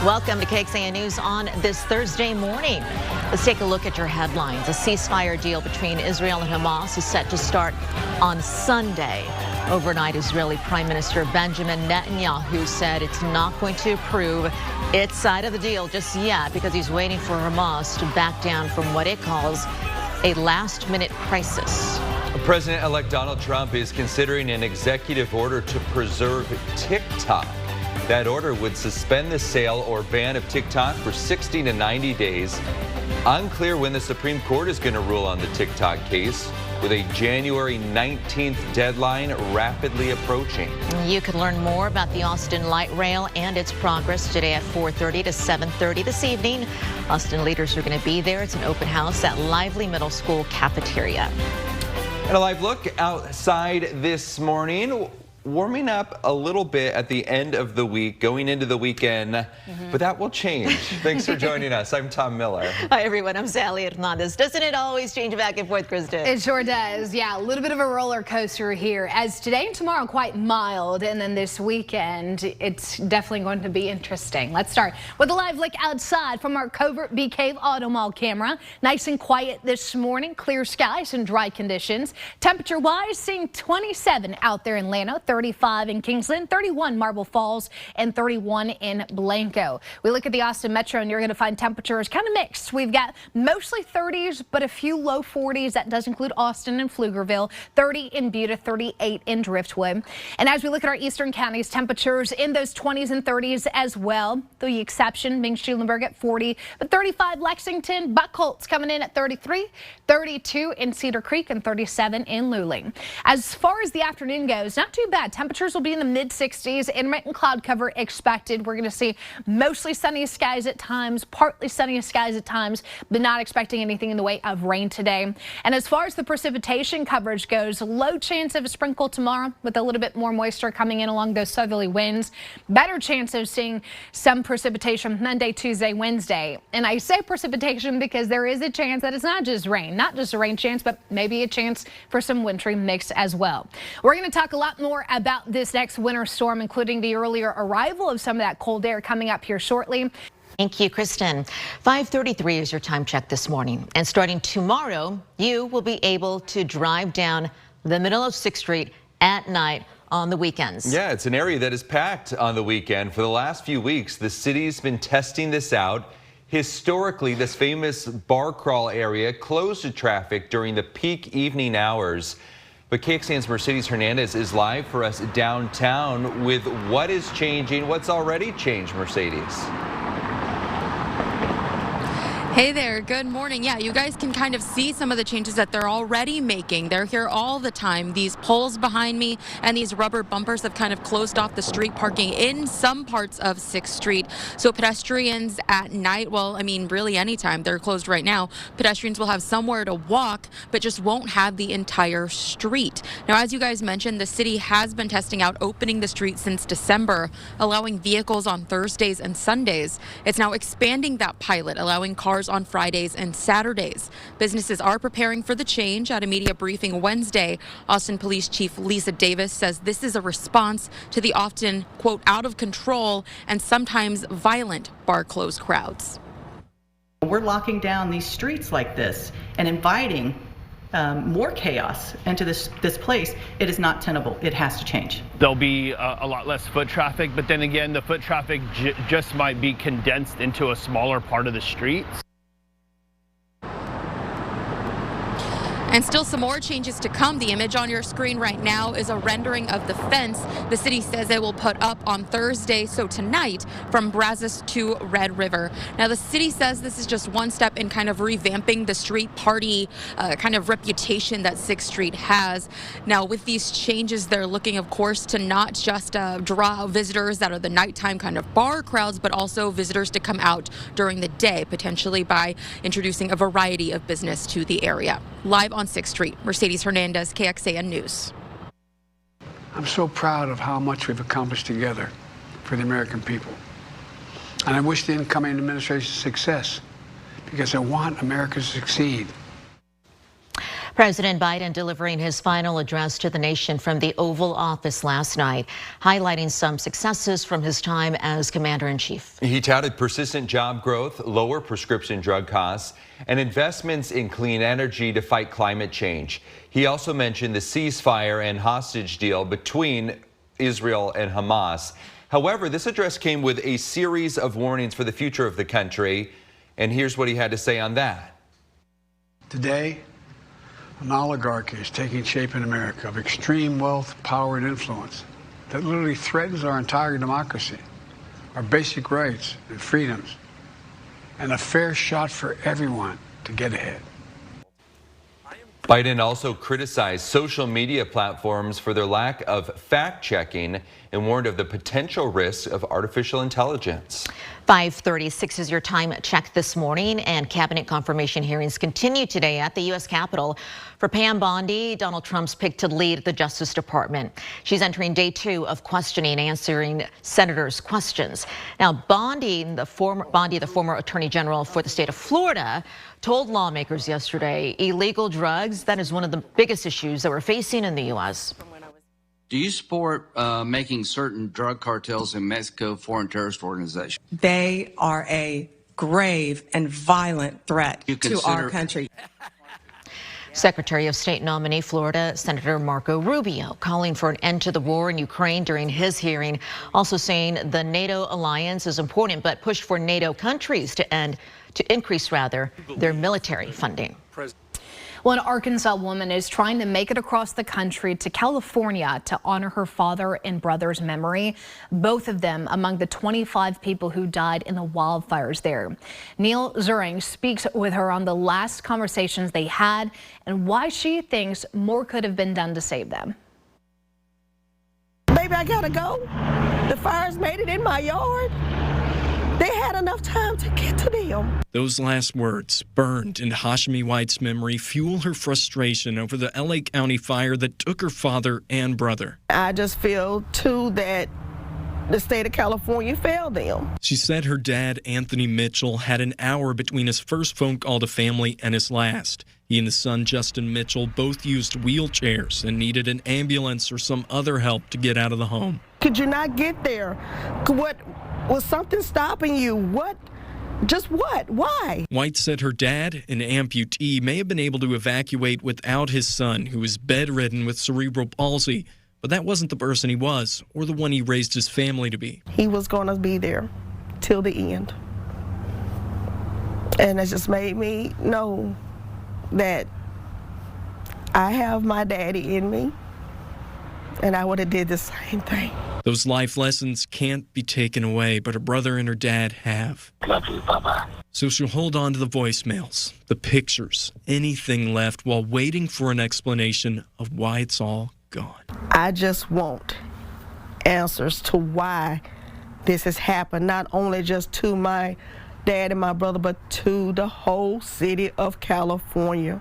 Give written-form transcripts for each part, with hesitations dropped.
Welcome to KXAN News on this Thursday morning. Let's take a look at your headlines. A ceasefire deal between Israel and Hamas is set to start on Sunday. Overnight, Israeli Prime Minister Benjamin Netanyahu said it's not going to approve its side of the deal just yet because he's waiting for Hamas to back down from what it calls a last-minute crisis. President-elect Donald Trump is considering an executive order to preserve TikTok. That order would suspend the sale or ban of TikTok for 60 to 90 days. Unclear when the Supreme Court is going to rule on the TikTok case, with a January 19th deadline rapidly approaching. You can learn more about the Austin Light Rail and its progress today at 4:30 to 7:30 this evening. Austin leaders are going to be there. It's an open house at Lively Middle School cafeteria. And a live look outside this morning. Warming up a little bit at the end of the week, going into the weekend, but that will change. Thanks for joining us. I'm Tom Miller. Hi, everyone. I'm Sally Hernandez. Doesn't it always change back and forth, Kristen? It sure does. Yeah, a little bit of a roller coaster here, as today and tomorrow quite mild, and then this weekend it's definitely going to be interesting. Let's start with a live look outside from our Covert Bee Cave Auto Mall camera. Nice and quiet this morning, clear skies and dry conditions. Temperature-wise, seeing 27 out there in Llano, 35 in Kingsland, 31 Marble Falls, and 31 in Blanco. We look at the Austin Metro, and you're going to find temperatures kind of mixed. We've got mostly 30s, but a few low 40s. That does include Austin and Pflugerville, 30 in Buda, 38 in Driftwood. And as we look at our eastern counties, temperatures in those 20s and 30s as well. The exception being Schulenburg at 40, but 35 Lexington, Buckholtz coming in at 33, 32 in Cedar Creek, and 37 in Luling. As far as the afternoon goes, not too bad. Temperatures will be in the mid-60s. Intermittent cloud cover expected. We're going to see mostly sunny skies at times, partly sunny skies at times, but not expecting anything in the way of rain today. And as far as the precipitation coverage goes, low chance of a sprinkle tomorrow with a little bit more moisture coming in along those southerly winds. Better chance of seeing some precipitation Monday, Tuesday, Wednesday. And I say precipitation because there is a chance that it's not just rain, not just a rain chance, but maybe a chance for some wintry mix as well. We're going to talk a lot more about this next winter storm, including the earlier arrival of some of that cold air coming up here shortly. Thank you, Kristen. 5:33 is your time check this morning. And starting tomorrow, you will be able to drive down the middle of 6th Street at night on the weekends. Yeah, it's an area that is packed on the weekend. For the last few weeks, the city's been testing this out. Historically, this famous bar crawl area closed to traffic during the peak evening hours. But KXAN's Mercedes Hernandez is live for us downtown with what is changing, what's already changed, Mercedes. Hey there, good morning. Yeah, you guys can kind of see some of the changes that they're already making. They're here all the time. These poles behind me and these rubber bumpers have kind of closed off the street parking in some parts of 6th Street. So pedestrians at night, well, I mean, really anytime, they're closed right now. Pedestrians will have somewhere to walk, but just won't have the entire street. Now, as you guys mentioned, the city has been testing out opening the street since December, allowing vehicles on Thursdays and Sundays. It's now expanding that pilot, allowing cars on Fridays and Saturdays. Businesses are preparing for the change. At a media briefing Wednesday, Austin Police Chief Lisa Davis says this is a response to the often, quote, out of control and sometimes violent bar close crowds. We're locking down these streets like this and inviting more chaos into this place. It is not tenable. It has to change. There'll be a lot less foot traffic, but then again, the foot traffic just might be condensed into a smaller part of the streets. And still some more changes to come. The image on your screen right now is a rendering of the fence the city says it will put up on Thursday, so tonight, from Brazos to Red River. Now, the city says this is just one step in kind of revamping the street party kind of reputation that 6th Street has. Now, with these changes, they're looking, of course, to not just draw visitors that are the nighttime kind of bar crowds, but also visitors to come out during the day, potentially by introducing a variety of business to the area. Live on 6th Street, Mercedes Hernandez, KXAN News. I'm so proud of how much we've accomplished together for the American people. And I wish the incoming administration success because I want America to succeed. President Biden delivering his final address to the nation from the Oval Office last night, highlighting some successes from his time as commander-in-chief. He touted persistent job growth, lower prescription drug costs, and investments in clean energy to fight climate change. He also mentioned the ceasefire and hostage deal between Israel and Hamas. However, this address came with a series of warnings for the future of the country, and here's what he had to say on that. Today, an oligarchy is taking shape in America of extreme wealth, power, and influence that literally threatens our entire democracy, our basic rights and freedoms, and a fair shot for everyone to get ahead. Biden also criticized social media platforms for their lack of fact-checking and warned of the potential risks of artificial intelligence. 5:36 is your time check this morning, and cabinet confirmation hearings continue today at the U.S. Capitol. For Pam Bondi, Donald Trump's pick to lead the Justice Department. She's entering day 2 of questioning, answering senators' questions. Now, Bondi, the former Attorney General for the state of Florida, told lawmakers yesterday illegal drugs, that is one of the biggest issues that we're facing in the U.S. Do you support making certain drug cartels in Mexico foreign terrorist organizations? They are a grave and violent threat to our country. Secretary of State nominee Florida Senator Marco Rubio calling for an end to the war in Ukraine during his hearing, also saying the NATO alliance is important, but pushed for NATO countries to increase their military funding. Well, an Arkansas woman is trying to make it across the country to California to honor her father and brother's memory, both of them among the 25 people who died in the wildfires there. Neil Zuring speaks with her on the last conversations they had and why she thinks more could have been done to save them. Baby, I gotta go. The fires made it in my yard. They had enough time to get to them. Those last words, burned into Hashmi White's memory, fuel her frustration over the LA County fire that took her father and brother. I just feel, too, that the state of California failed them. She said her dad, Anthony Mitchell, had an hour between his first phone call to family and his last. He and his son, Justin Mitchell, both used wheelchairs and needed an ambulance or some other help to get out of the home. Could you not get there? What? Was something stopping you? What? Just what? Why? White said her dad, an amputee, may have been able to evacuate without his son, who was bedridden with cerebral palsy. But that wasn't the person he was, or the one he raised his family to be. He was going to be there till the end. And it just made me know that I have my daddy in me, and I would have did the same thing. Those life lessons can't be taken away, but her brother and her dad have. Love you, Baba. So she'll hold on to the voicemails, the pictures, anything left while waiting for an explanation of why it's all gone. I just want answers to why this has happened, not only just to my dad and my brother, but to the whole city of California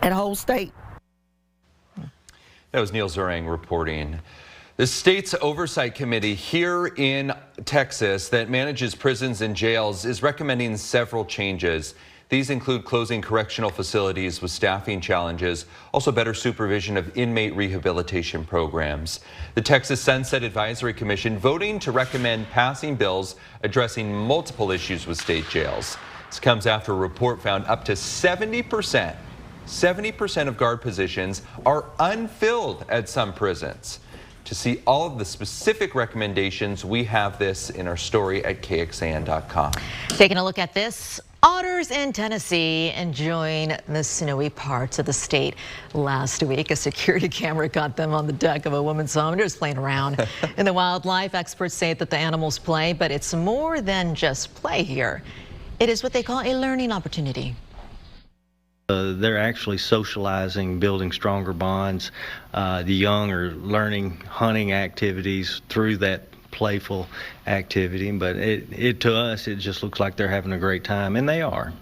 and the whole state. That was Neil Zuring reporting. The state's oversight committee here in Texas that manages prisons and jails is recommending several changes. These include closing correctional facilities with staffing challenges, also better supervision of inmate rehabilitation programs. The Texas Sunset Advisory Commission voting to recommend passing bills addressing multiple issues with state jails. This comes after a report found up to 70% of guard positions are unfilled at some prisons. To see all of the specific recommendations, we have this in our story at KXAN.com. Taking a look at this. Otters in Tennessee enjoying the snowy parts of the state. Last week, a security camera caught them on the deck of a woman's home just playing around. In the wildlife, experts say that the animals play, but it's more than just play here. It is what they call a learning opportunity. They're actually socializing, building stronger bonds. The young are learning hunting activities through that playful activity, but to us, it just looks like they're having a great time, and they are.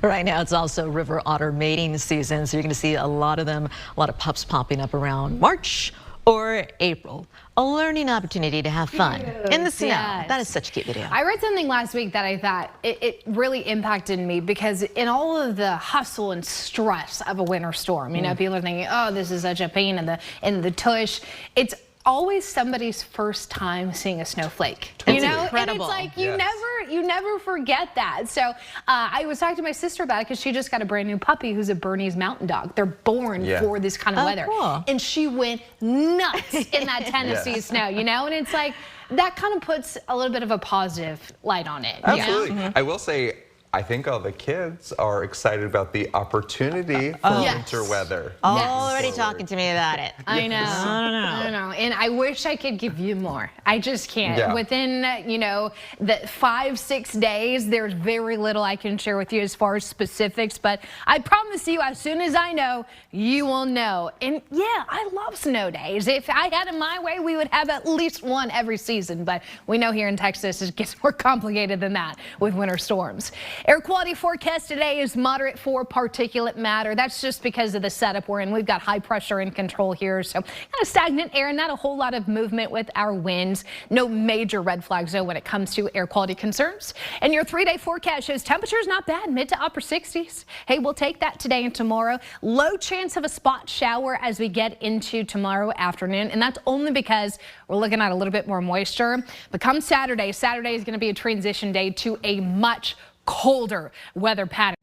Right now, it's also river otter mating season, so you're going to see a lot of them, a lot of pups popping up around March Or April, a learning opportunity to have fun in the snow. Yes. That is such a cute video. I read something last week that I thought it really impacted me, because in all of the hustle and stress of a winter storm, you know, people are thinking, oh, this is such a pain in the tush. It's always somebody's first time seeing a snowflake. You know, incredible. And it's like you never forget that. So I was talking to my sister about it, because she just got a brand new puppy who's a Bernese Mountain Dog. They're born for this kind of weather. Cool. And she went nuts in that Tennessee snow, you know, and it's like that kind of puts a little bit of a positive light on it. Absolutely. You know? I will say, I think all the kids are excited about the opportunity for winter weather. Already talking to me about it. I know. I don't know. And I wish I could give you more. I just can't. Yeah. Within, you know, the 5-6 days, there's very little I can share with you as far as specifics. But I promise you, as soon as I know, you will know. And yeah, I love snow days. If I had it my way, we would have at least one every season. But we know here in Texas, it gets more complicated than that with winter storms. Air quality forecast today is moderate for particulate matter. That's just because of the setup we're in. We've got high pressure in control here, so kind of stagnant air, not a whole lot of movement with our winds. No major red flags, though, when it comes to air quality concerns. And your 3-day forecast shows temperatures not bad, mid to upper 60s. Hey, we'll take that today and tomorrow. Low chance of a spot shower as we get into tomorrow afternoon, and that's only because we're looking at a little bit more moisture. But come Saturday is going to be a transition day to a much colder weather pattern.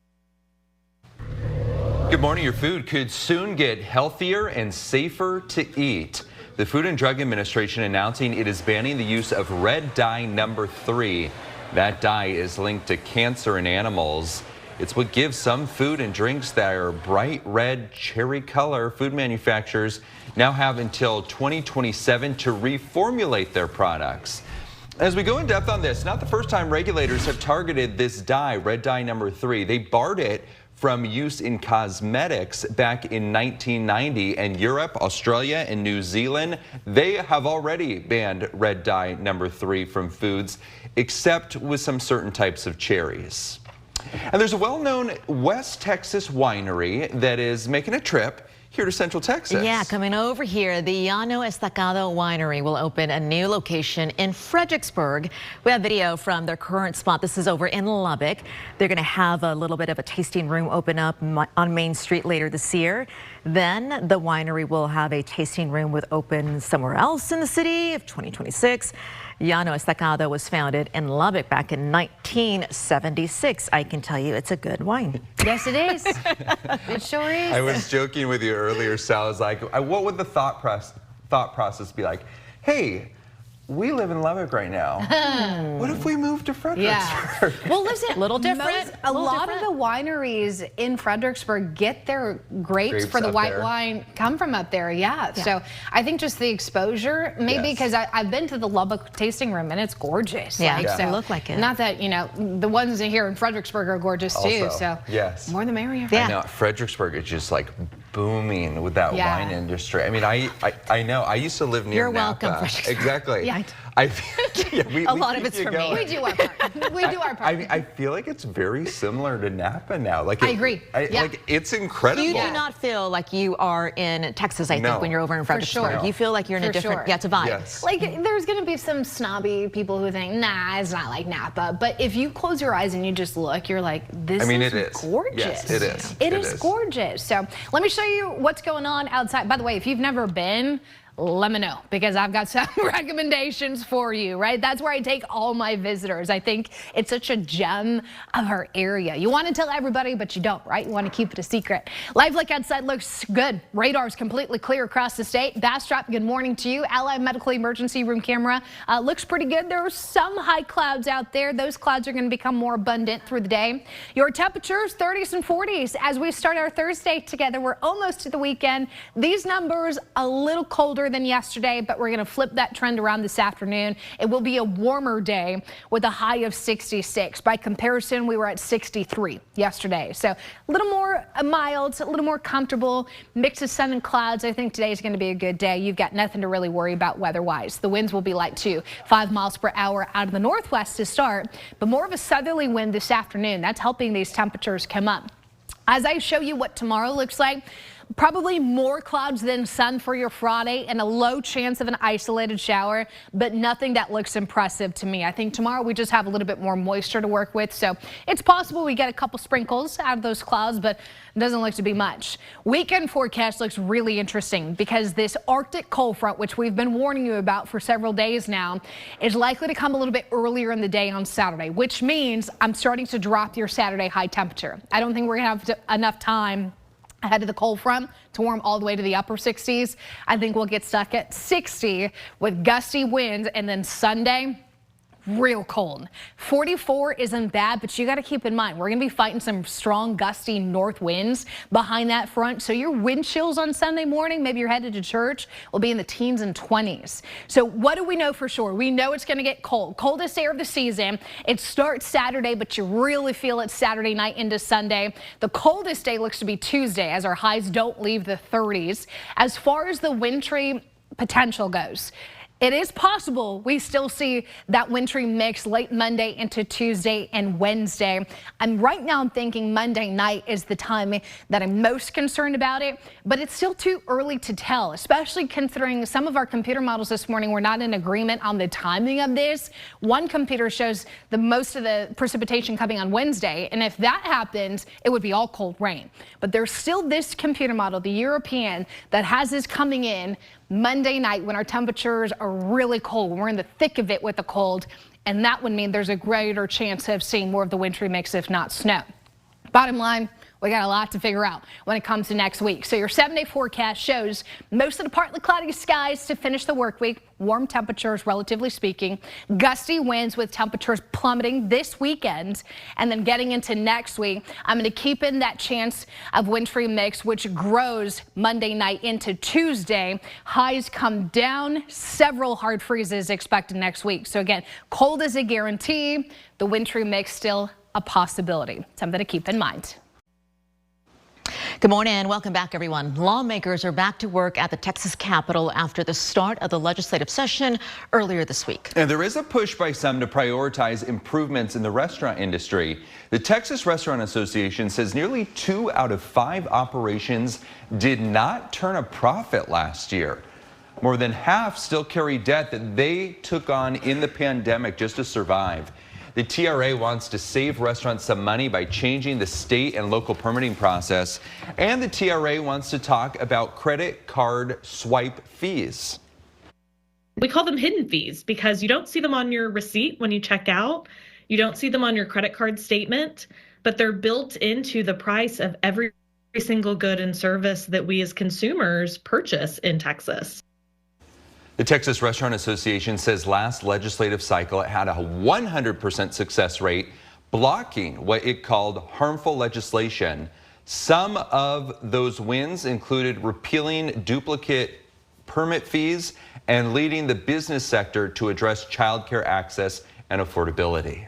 Good morning. Your food could soon get healthier and safer to eat. The Food and Drug Administration announcing it is banning the use of red dye number 3. That dye is linked to cancer in animals. It's what gives some food and drinks that are bright red cherry color. Food manufacturers now have until 2027 to reformulate their products. As we go in depth on this, not the first time regulators have targeted this dye, red dye number 3. They barred it from use in cosmetics back in 1990, and Europe, Australia, and New Zealand, they have already banned red dye number 3 from foods, except with some certain types of cherries. And there's a well-known West Texas winery that is making a trip here to Central Texas. Yeah, coming over here, the Llano Estacado Winery will open a new location in Fredericksburg. We have video from their current spot. This is over in Lubbock. They're going to have a little bit of a tasting room open up on Main Street later this year. Then the winery will have a tasting room with open somewhere else in the city of 2026. Llano Estacado was founded in Lubbock back in 1976. I can tell you it's a good wine. Yes, it is. It sure is. I was joking with you earlier, Sal. I was like, what would the thought process be like? Hey, we live in Lubbock right now. What if we moved to Fredericksburg? Well, listen, little different. A lot of the wineries in Fredericksburg get their grapes for the white wine come from up there. Yeah. So I think just the exposure, maybe because I've been to the Lubbock tasting room and it's gorgeous. Yeah, so look like it. Not that, you know, the ones in here in Fredericksburg are gorgeous too. So more the merrier. I know Fredericksburg is just like booming with that wine industry. I mean, I know. I used to live near You're Napa. welcome, Fredericksburg. Exactly. Yeah. A lot of it's for me. We do our part. We do our part. I mean, I feel like it's very similar to Napa now. Like I agree. Like it's incredible. You do not feel like you are in Texas, I think, when you're over in Fredericksburg. sure. You feel like you're in a different, it's a vibe. Yes. Like, there's going to be some snobby people who think, nah, it's not like Napa. But if you close your eyes and you just look, you're like, this is gorgeous. Yes, it is. It is gorgeous. So let me show you what's going on outside. By the way, if you've never been, let me know, because I've got some recommendations for you, right? That's where I take all my visitors. I think it's such a gem of our area. You want to tell everybody, but you don't, right? You want to keep it a secret. Live look outside looks good. Radar's completely clear across the state. Bastrop, good morning to you. Allied Medical Emergency Room camera looks pretty good. There are some high clouds out there. Those clouds are going to become more abundant through the day. Your temperatures, 30s and 40s. As we start our Thursday together, we're almost to the weekend. These numbers a little colder than yesterday, but we're going to flip that trend around this afternoon. It will be a warmer day with a high of 66. By comparison, we were at 63 yesterday. So a little more mild, a little more comfortable. Mix of sun and clouds. I think today is going to be a good day. You've got nothing to really worry about weather-wise. The winds will be light too. 5 miles per hour out of the northwest to start, but more of a southerly wind this afternoon. That's helping these temperatures come up. As I show you what tomorrow looks like, Probably more clouds than sun for your Friday and a low chance of an isolated shower, but nothing that looks impressive to me. I think tomorrow we just have a little bit more moisture to work with, so it's possible we get a couple sprinkles out of those clouds, but it doesn't look to be much. Weekend forecast looks really interesting because this Arctic cold front, which we've been warning you about for several days now, is likely to come a little bit earlier in the day on Saturday, which means I'm starting to drop your Saturday high temperature. I don't think we're going to have enough time ahead of the cold front to warm all the way to the upper 60s. I think we'll get stuck at 60 with gusty winds, and then Sunday, real cold. 44 isn't bad, but you got to keep in mind, we're going to be fighting some strong gusty north winds behind that front. So your wind chills on Sunday morning, maybe you're headed to church, will be in the teens and 20s. So what do we know for sure? We know it's going to get cold. Coldest air of the season. It starts Saturday, but you really feel it Saturday night into Sunday. The coldest day looks to be Tuesday as our highs don't leave the 30s. As far as the wintry potential goes, it is possible we still see that wintry mix late Monday into Tuesday and Wednesday. And right now I'm thinking Monday night is the time that I'm most concerned about it, but it's still too early to tell, especially considering some of our computer models this morning were not in agreement on the timing of this. One computer shows the most of the precipitation coming on Wednesday, and if that happens, it would be all cold rain. But there's still this computer model, the European, that has this coming in Monday night when our temperatures are really cold, when we're in the thick of it with the cold, and that would mean there's a greater chance of seeing more of the wintry mix, if not snow. Bottom line, we got a lot to figure out when it comes to next week. So your 7-day forecast shows most of the partly cloudy skies to finish the work week, warm temperatures relatively speaking, gusty winds with temperatures plummeting this weekend, and then getting into next week, I'm going to keep in that chance of wintry mix, which grows Monday night into Tuesday. Highs come down, several hard freezes expected next week. So again, cold is a guarantee, the wintry mix still a possibility. Something to keep in mind. Good morning and welcome back, everyone. Lawmakers are back to work at the Texas Capitol after the start of the legislative session earlier this week. And there is a push by some to prioritize improvements in the restaurant industry. The Texas Restaurant Association says nearly 2 out of 5 operations did not turn a profit last year. More than half still carry debt that they took on in the pandemic just to survive. The TRA wants to save restaurants some money by changing the state and local permitting process. And the TRA wants to talk about credit card swipe fees. We call them hidden fees because you don't see them on your receipt when you check out. You don't see them on your credit card statement, but they're built into the price of every single good and service that we as consumers purchase in Texas. The Texas Restaurant Association says last legislative cycle it had a 100% success rate blocking what it called harmful legislation. Some of those wins included repealing duplicate permit fees and leading the business sector to address childcare access and affordability.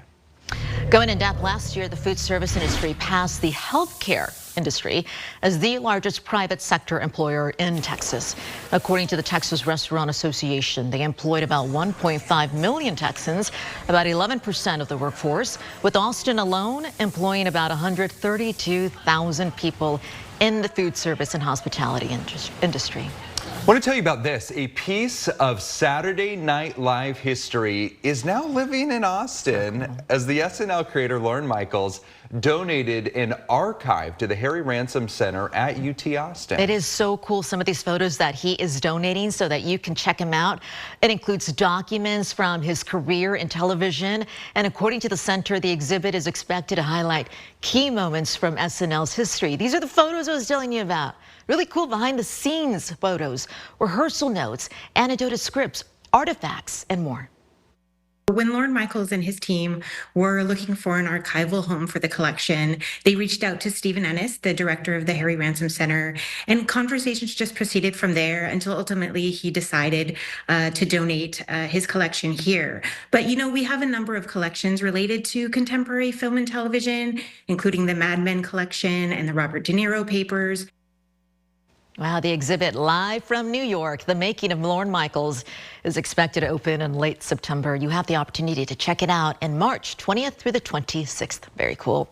Going in depth, last year, the food service industry passed the healthcare industry as the largest private sector employer in Texas. According to the Texas Restaurant Association, they employed about 1.5 million Texans, about 11% of the workforce, with Austin alone employing about 132,000 people in the food service and hospitality industry. I want to tell you about this. A piece of Saturday Night Live history is now living in Austin as the SNL creator Lorne Michaels donated an archive to the Harry Ransom Center at UT Austin. It is so cool, some of these photos that he is donating so that you can check him out. It includes documents from his career in television. And according to the center, the exhibit is expected to highlight key moments from SNL's history. These are the photos I was telling you about. Really cool behind the scenes photos, rehearsal notes, anecdotal scripts, artifacts, and more. When Lorne Michaels and his team were looking for an archival home for the collection, they reached out to Stephen Ennis, the director of the Harry Ransom Center, and conversations just proceeded from there until ultimately he decided to donate his collection here. But, you know, we have a number of collections related to contemporary film and television, including the Mad Men collection and the Robert De Niro papers. Wow, the exhibit live from New York, The Making of Lorne Michaels, is expected to open in late September. You have the opportunity to check it out in March 20th through the 26th. Very cool.